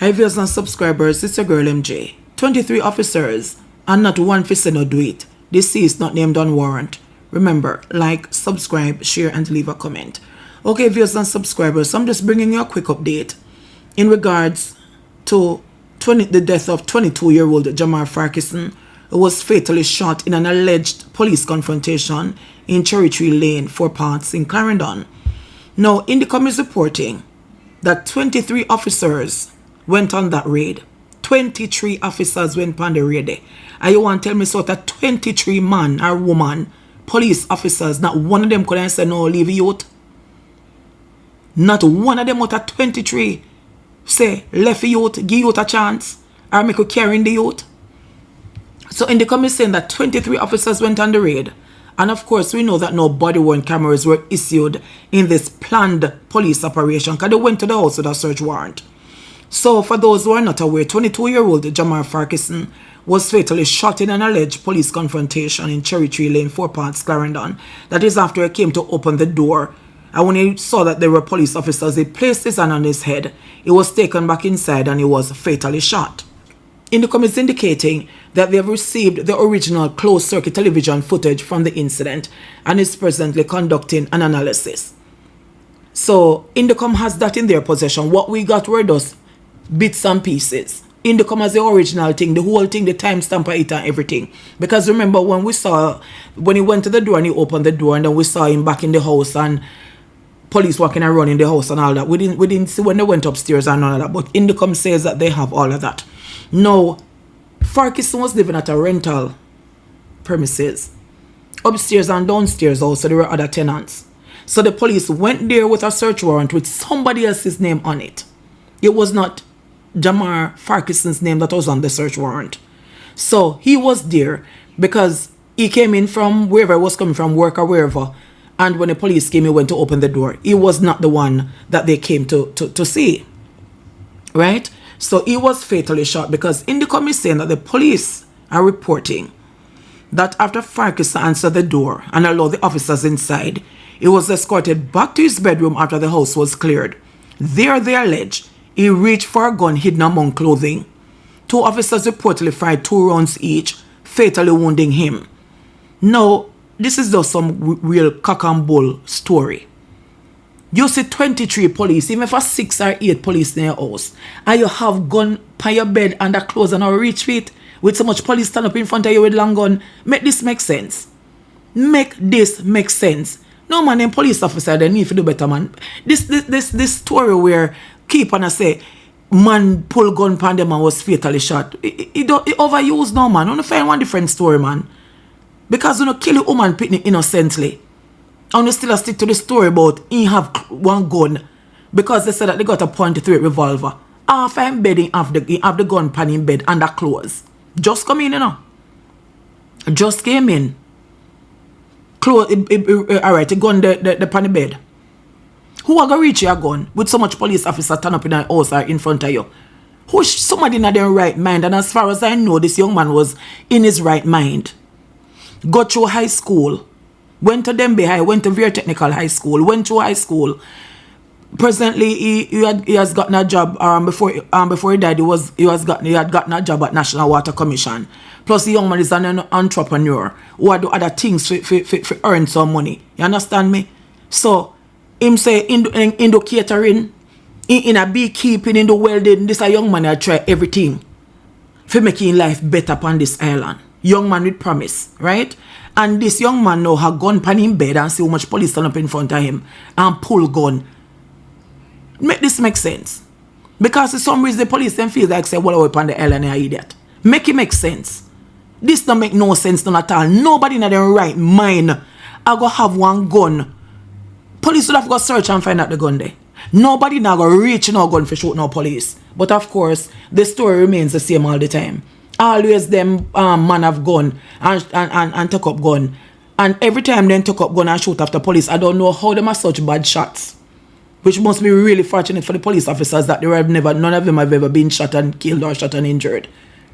Hi viewers and subscribers, it's your girl MJ. 23 officers and not one officer no do it. This is not named on warrant. Remember, like, subscribe, share and leave a comment. Okay viewers and subscribers, I'm just bringing you a quick update in regards to the death of 22-year-old Jamar Farquharson, who was fatally shot in an alleged police confrontation in Cherry Tree Lane, 4 Parts in Clarendon. Now, Indicom is reporting that 23 officers went on that raid. 23 officers went on the raid there. And you want to tell me so that 23 man or woman, police officers, not one of them could say no, leave youth? Not one of them out of 23 say, left youth, give youth a chance, or make you carry in the youth? So Indicom is saying that 23 officers went on the raid. And of course, we know that no body-worn cameras were issued in this planned police operation because they went to the house with a search warrant. So for those who are not aware, 22-year-old Jamar Farquharson was fatally shot in an alleged police confrontation in Cherry Tree Lane, 4 Parts, Clarendon. That is after he came to open the door. And when he saw that there were police officers, he placed his hand on his head. He was taken back inside and he was fatally shot. Indicom is indicating that they have received the original closed-circuit television footage from the incident and is presently conducting an analysis. So Indicom has that in their possession. What we got were those bits and pieces. Indicom has the original thing, the whole thing, the timestamp of it and everything. Because remember when he went to the door and he opened the door and then we saw him back in the house and police walking around in the house and all that. We didn't see when they went upstairs and all of that. But Indicom says that they have all of that. Now, Farquharson was living at a rental premises. Upstairs and downstairs also there were other tenants. So the police went there with a search warrant with somebody else's name on it. It was not Jamar Farquharson's name that was on the search warrant. So he was there because he came in from wherever he was coming from, work or wherever. And when the police came, he went to open the door. He was not the one that they came to see. Right? So he was fatally shot because Indicom is saying that the police are reporting that after Farquharson answered the door and allowed the officers inside, he was escorted back to his bedroom after the house was cleared. There they allege he reached for a gun hidden among clothing. 2 officers reportedly fired 2 rounds each, fatally wounding him. Now, this is just some real cock and bull story. You see 23 police, even if 6 or 8 police in your house, and you have gun by your bed under clothes and a reach feet, with so much police stand up in front of you with long gun, make this make sense. Make this make sense. No man, them police officer, they need to do better, man. This story where keep on say, man pull gun pan them and was fatally shot. It overused now, man. I want to find one different story, man. Because you know, kill a woman picnic innocently. And you still stick to the story about he have one gun because they said that they got a .38 revolver. Half in bed, he have the gun pan in bed under clothes. Just come in, you know. Just came in. Alright, the gun the pan in bed. Who are gonna reach your gun with so much police officer turn up in a house or in front of you? Who somebody in their right mind? And as far as I know, this young man was in his right mind. Got through high school. Went to Dembe High, went to Very Technical High School, went to high school. Presently, he has gotten a job. Before he died, he had gotten a job at National Water Commission. Plus, the young man is an entrepreneur who do other things to earn some money. You understand me? So, him say in the catering, in a beekeeping, in the welding, this a young man that try everything for making life better upon this island. Young man with promise, right? And this young man now have gun pan in bed and see how much police stand up in front of him and pull gun. Make this make sense. Because for some reason the police then feel like say, well, we're upon the island, an idiot. Make it make sense. This don't make no sense none at all. Nobody in their right mind I go have one gun. Police would have got search and find out the gun there. Nobody now go reach no gun for shoot no police. But of course, the story remains the same all the time. Always them man have gun and take up gun. And every time they took up gun and shoot after police, I don't know how them are such bad shots. Which must be really fortunate for the police officers that none of them have ever been shot and killed or shot and injured.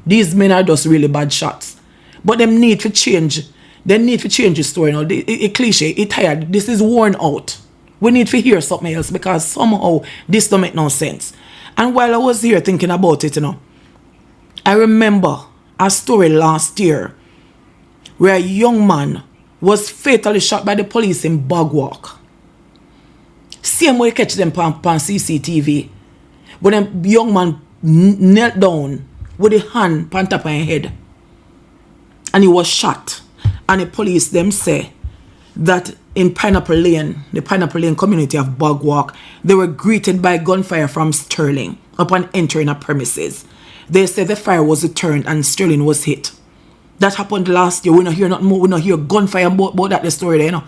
These men are just really bad shots. But them need to change. They need to change the story now. It's cliche, it's tired. This is worn out. We need to hear something else because somehow this don't make no sense. And while I was here thinking about it, I remember a story last year where a young man was fatally shot by the police in Bogwalk. Same way catch them on CCTV. When a young man knelt down with a hand on top of his head. And he was shot. And the police them say that in Pineapple Lane, the Pineapple Lane community of Bogwalk, they were greeted by gunfire from Sterling upon entering a premises. They said the fire was returned and Sterling was hit. That happened last year. We don't hear nothing more. We don't hear gunfire about that the story there,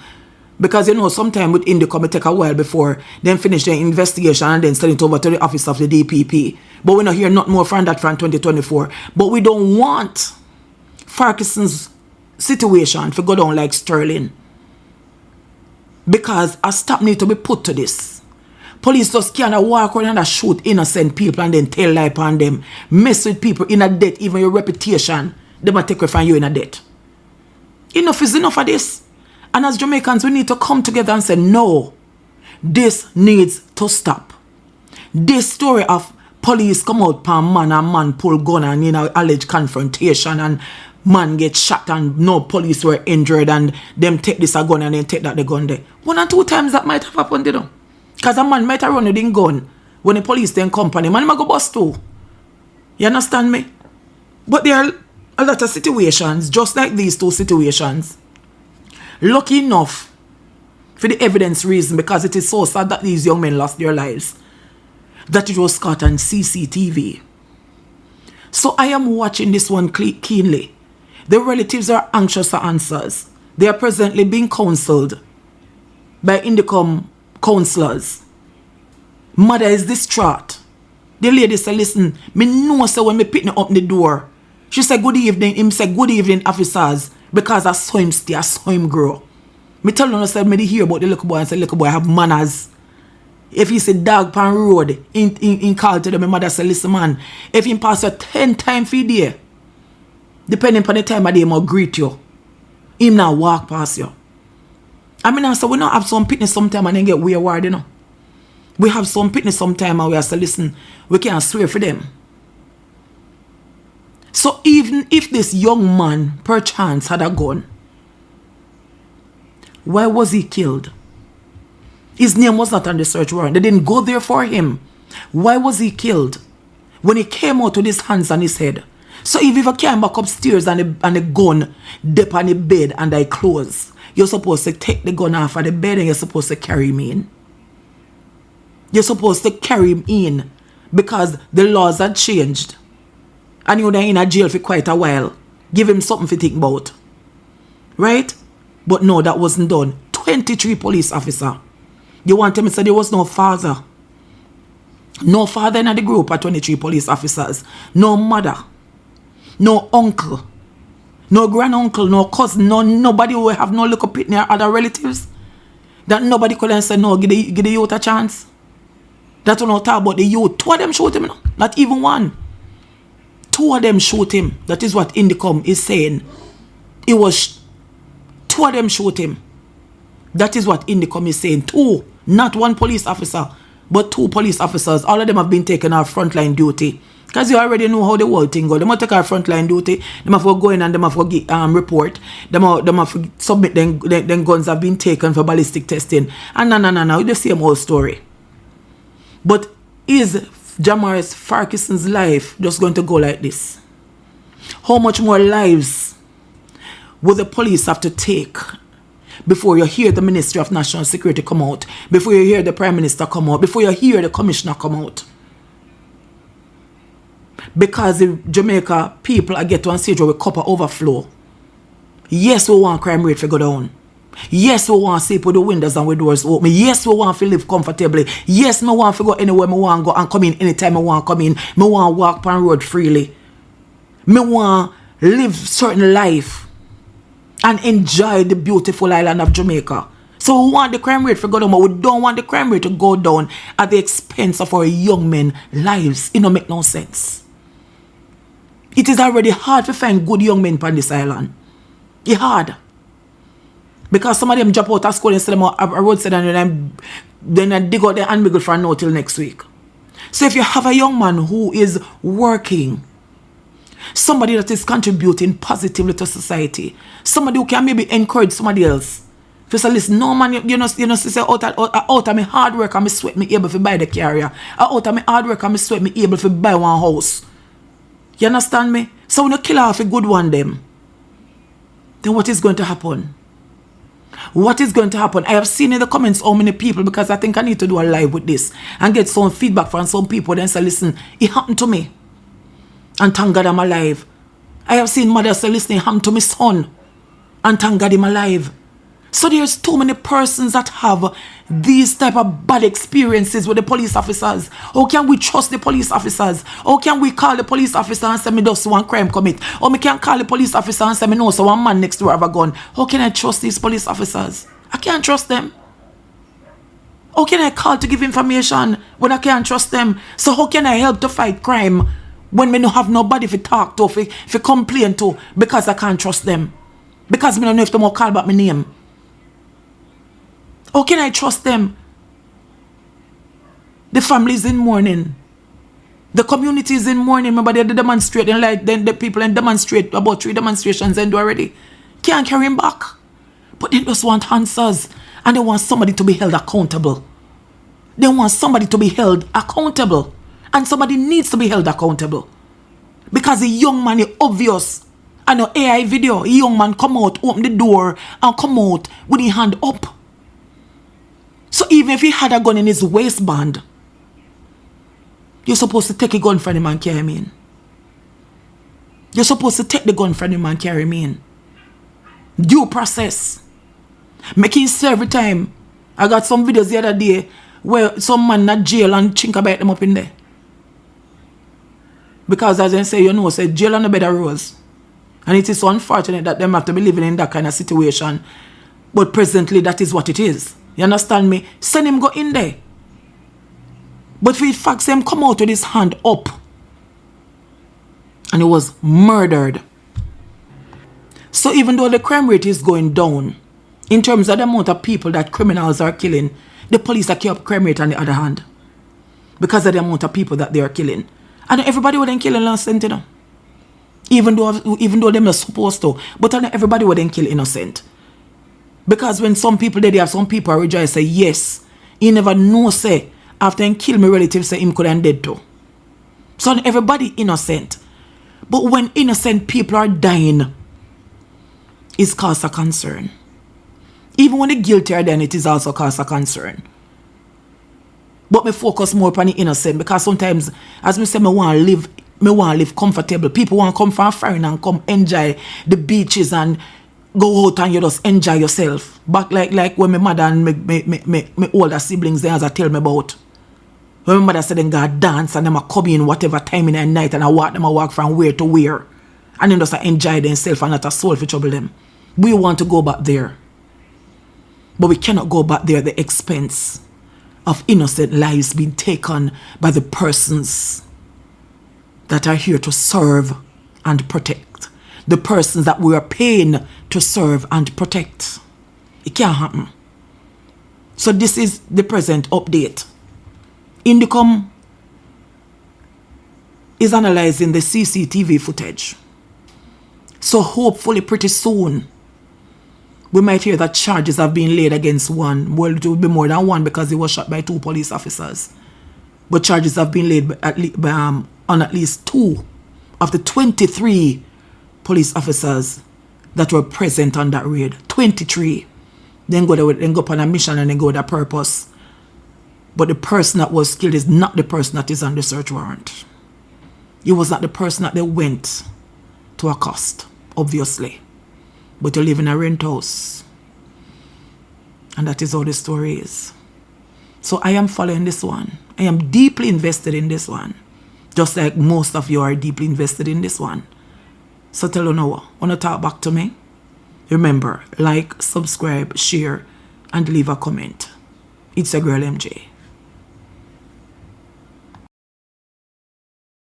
Because sometimes with Indicom it take a while before them finish their investigation and then send it over to the office of the DPP. But we don't hear nothing more from that from 2024. But we don't want Farquharson's situation to go down like Sterling. Because a stop need to be put to this. Police just can't walk around and shoot innocent people and then tell lie upon them. Mess with people in a debt, even your reputation. They might take away from you in a debt. Enough is enough of this. And as Jamaicans, we need to come together and say, no, this needs to stop. This story of police come out pan man and man pull gun and alleged confrontation and man get shot and no police were injured and them take this a gun and then take that the gun there. 1 or 2 times that might have happened, Because a man might have run with the gun when the police then come pan him and might go bust too. You understand me? But there are a lot of situations, just like these 2 situations. Lucky enough for the evidence reason, because it is so sad that these young men lost their lives, that it was caught on CCTV. So I am watching this one keenly. The relatives are anxious for answers. They are presently being counseled by Indicom counselors. Mother is distraught. The lady said, listen, me know so when me pick me up the door. She said, good evening. Him said, good evening, officers. Because I saw him stay, I saw him grow. Me tell him, I said, me hear about the little boy and say, little boy have manners. If he say dog pan road, in call to them, my mother say, listen man, if he pass you 10 times for the day, depending on the time of day, he will greet you. Him now walk past you. I mean, I say, we not have some picnic sometime and then get weird, We have some picnic sometime and we say, listen, we can't swear for them. So even if this young man, perchance, had a gun, why was he killed? His name was not on the search warrant. They didn't go there for him. Why was he killed? When he came out with his hands on his head. So if he came back upstairs and the gun dip on the bed and I close, you're supposed to take the gun off of the bed and you're supposed to carry him in. You're supposed to carry him in because the laws had changed. And you're in a jail for quite a while. Give him something to think about. Right? But no, that wasn't done. 23 police officers. You want to say there was no father. No father in the group of 23 police officers. No mother. No uncle. No granduncle. No cousin. Nobody will have no little pitney or other relatives. That nobody could say, no, give the youth a chance. That will not talk about the youth. 2 of them shoot him. Not even 1. 2 of them shoot him. That is what Indicom is saying. It was 2 of them shoot him. That is what Indicom is saying. 2. Not 1 police officer, but 2 police officers. All of them have been taken off frontline duty. Because you already know how the whole thing goes. They must take our frontline duty. They must go in and they must give report. They must submit them guns have been taken for ballistic testing. And no. The same old story. But is Jamar Farquharson's life just going to go like this? How much more lives will the police have to take before you hear the Ministry of National Security come out, before you hear the Prime Minister come out, before you hear the Commissioner come out? Because the Jamaica people are get to a stage where we copper overflow. Yes, we want crime rate to go down. Yes, we want to sleep with the windows and with doors open. Yes, we want to live comfortably. Yes, me want to go anywhere me want to go and come in anytime I want to come in. Me want to walk on road freely. Me want to live certain life and enjoy the beautiful island of Jamaica. So we want the crime rate to go down, but we don't want the crime rate to go down at the expense of our young men's lives. It don't make no sense. It is already hard to find good young men on this island. It's hard. Because some of them drop out of school and sell them a roadside and then I dig out their handbag for now till next week. So if you have a young man who is working, somebody that is contributing positively to society, somebody who can maybe encourage somebody else. If you say, listen, no man, you know, say, out of my hard work and my sweat, me able to buy the carrier. Out of my hard work and my sweat, me able to buy one house. You understand me? So when you kill off a good one, then what is going to happen? What is going to happen? I have seen in the comments how many people, because I think I need to do a live with this and get some feedback from some people. Then say, listen, it happened to me. And thank God I'm alive. I have seen mothers say, listen, it happened to my son. And thank God I'm alive. So there's too many persons that have these type of bad experiences with the police officers. How can we trust the police officers? How can we call the police officer and say me does one crime commit? Or me can call the police officer and say me know so one man next door have a gun. How can I trust these police officers? I can't trust them. How can I call to give information when I can't trust them? So how can I help to fight crime when me don't have nobody to talk to, if complain to, because I can't trust them? Because me don't know if they more call back my name. How can I trust them? The family is in mourning. The community is in mourning. Remember they demonstrate and like then the people and demonstrate about 3 demonstrations and do already. Can't carry him back. But they just want answers. And they want somebody to be held accountable. They want somebody to be held accountable. And somebody needs to be held accountable. Because the young man is obvious. And the AI video, the young man come out, open the door and come out with his hand up. So even if he had a gun in his waistband, you're supposed to take a gun from him and carry him in. You're supposed to take the gun from him and carry him in. Due process. Making every time. I got some videos the other day where some man in jail and chink about them up in there. Because as I say, you know, say jail on the bed of rose. And it is so unfortunate that them have to be living in that kind of situation. But presently, that is what it is. You understand me? Send him go in there. But for the fact, him come out with his hand up. And he was murdered. So even though the crime rate is going down, in terms of the amount of people that criminals are killing, the police are keeping up crime rate on the other hand. Because of the amount of people that they are killing. And everybody wouldn't kill innocent, you know. Even though they're not supposed to. But everybody wouldn't kill innocent. Because when some people they have some people rejoice say yes. He never know say after he kill my relative say him could have dead too. So everybody innocent. But when innocent people are dying, it's cause a concern. Even when the guilty are dying, it is also cause a concern. But me focus more upon the innocent because sometimes, as me say, me want to live comfortable. People want to come from foreign and come enjoy the beaches and go out and you just enjoy yourself. Back like when my mother and my older siblings there as I tell me about. When my mother said them go dance and them a come in whatever time in the night and I walk from where to where. And then just enjoy themselves and not a soul for trouble them. We want to go back there. But we cannot go back there at the expense of innocent lives being taken by the persons that are here to serve and protect. The persons that we are paying to serve and protect. It can't happen. So this is the present update. Indicom is analyzing the CCTV footage. So hopefully pretty soon we might hear that charges have been laid against one. Well, it will be more than one because he was shot by 2 police officers. But charges have been laid on at least 2 of the 23 police officers that were present on that raid. 23. Then go on a mission and then go with a purpose. But the person that was killed is not the person that is on the search warrant. It was not the person that they went to accost, obviously. But you live in a rent house. And that is how the story is. So I am following this one. I am deeply invested in this one. Just like most of you are deeply invested in this one. So tell you now, want to talk back to me? Remember, like, subscribe, share, and leave a comment. It's your girl MJ.